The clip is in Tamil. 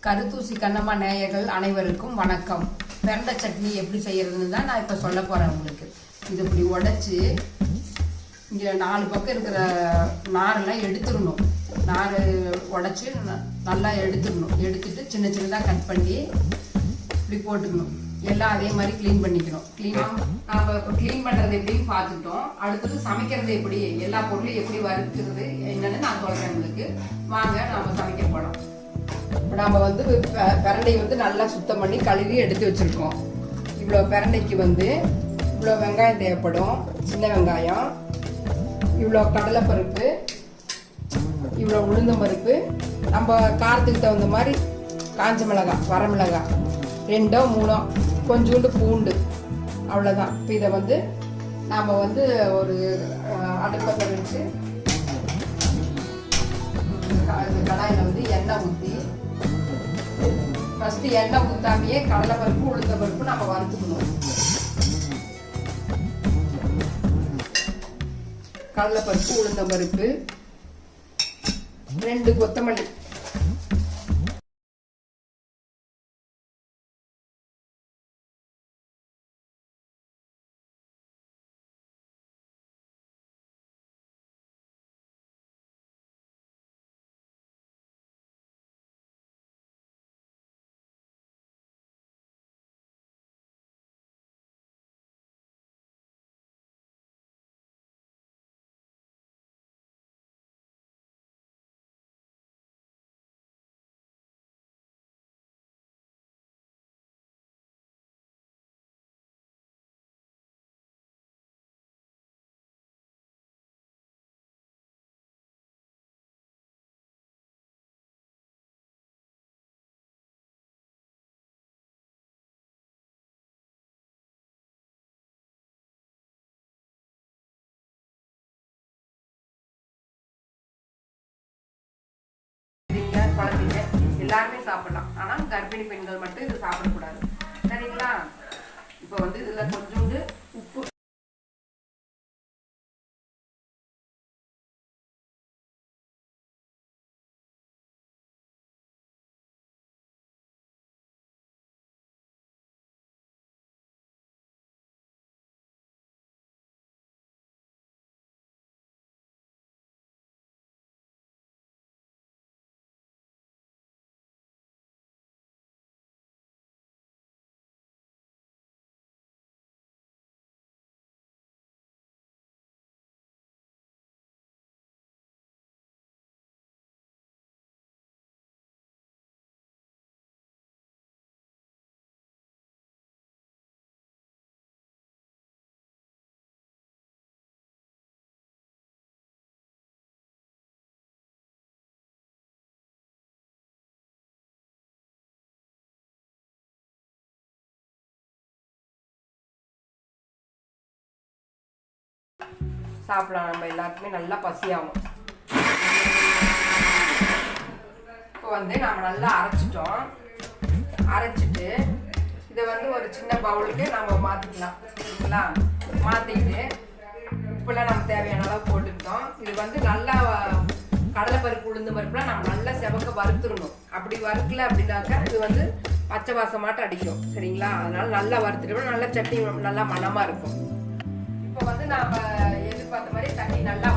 கருத்தூசி கண்ணம்மா நேயர்கள் அனைவருக்கும் வணக்கம். பிரண்டை சட்னி எப்படி செய்யறதுன்னு தான் நான் இப்போ சொல்ல போறேன் உங்களுக்கு. இது இப்படி உடைச்சி இங்கே 4 பக்கம் இருக்கிற நாரெல்லாம் எடுத்துடணும். நார் உடைச்சி நல்லா எடுத்துட்டு சின்ன சின்னதாக கட் பண்ணி இப்படி போட்டுக்கணும். எல்லாம் அதே மாதிரி க்ளீன் பண்ணிக்கணும். நம்ம இப்போ க்ளீன் பண்ணுறது எப்படின்னு பார்த்துட்டோம். அடுத்தது சமைக்கிறது எப்படி, எல்லா பொருளையும் எப்படி வறுக்கிறது என்னன்னு நான் சொல்கிறேன் உங்களுக்கு. வாங்க நம்ம சமைக்க போகலாம். நம்ம வந்து பிரண்டையை வந்து நல்லா சுத்தம் பண்ணி கழுவி எடுத்து வச்சுருக்கோம். இவ்வளோ பிரண்டைக்கு வந்து இவ்வளோ வெங்காயம் தேவைப்படும், சின்ன வெங்காயம், இவ்வளோ கடலைப்பருப்பு, இவ்வளோ உளுந்தம் பருப்பு, நம்ம காரத்துக்கு தகுந்த மாதிரி காஞ்ச மிளகாய், வரமிளகாய் 2 3, கொஞ்சோண்டு பூண்டு, அவ்வளோதான். இப்போ இதை வந்து நாம் வந்து ஒரு அடுப்பத்தை வச்சு கடாயில் வந்து எண்ணெய் ஊற்றி, ஃபஸ்ட்டு எண்ணெய் ஊற்றாமையே கடலைப்பருப்பு உளுந்த பருப்பு நம்ம வறுத்துக்கணும். கடலைப்பருப்பு உளுந்த பருப்பு, 2 கொத்தமல்லி, குழந்தைங்க எல்லாருமே சாப்பிடலாம். ஆனால் கர்ப்பிணி பெண்கள் மட்டும் இது சாப்பிடக்கூடாது. சரிங்களா? இப்போ வந்து இதில் கொஞ்சோண்டு உப்பு, சாப்பிடலாம். நம்ம எல்லாருக்குமே நல்லா பசியாகும். இப்போ வந்து நம்ம நல்லா அரைச்சிட்டோம். அரைச்சிட்டு இதை வந்து ஒரு சின்ன பவுலுக்கு நம்ம மாற்றிக்கலாம். சரிங்களா? மாற்றிக்கிட்டு இப்பெல்லாம் நம்ம தேவையான அளவு போட்டுக்கிட்டோம். இது வந்து நல்லா கடலைப்பருப்பு உளுந்து பருப்புலாம் நம்ம நல்லா செவக்க வறுத்துடணும். அப்படி வறுக்கல அப்படின்னாக்கா இது வந்து பச்சை வாசமாட்டம் அடிக்கும். சரிங்களா? அதனால நல்லா வறுத்துட்டோம்னா நல்லா சட்னி நல்லா மணமாக இருக்கும். இப்போ வந்து நம்ம எதிர்பார்த்த மாதிரி தண்ணி நல்லா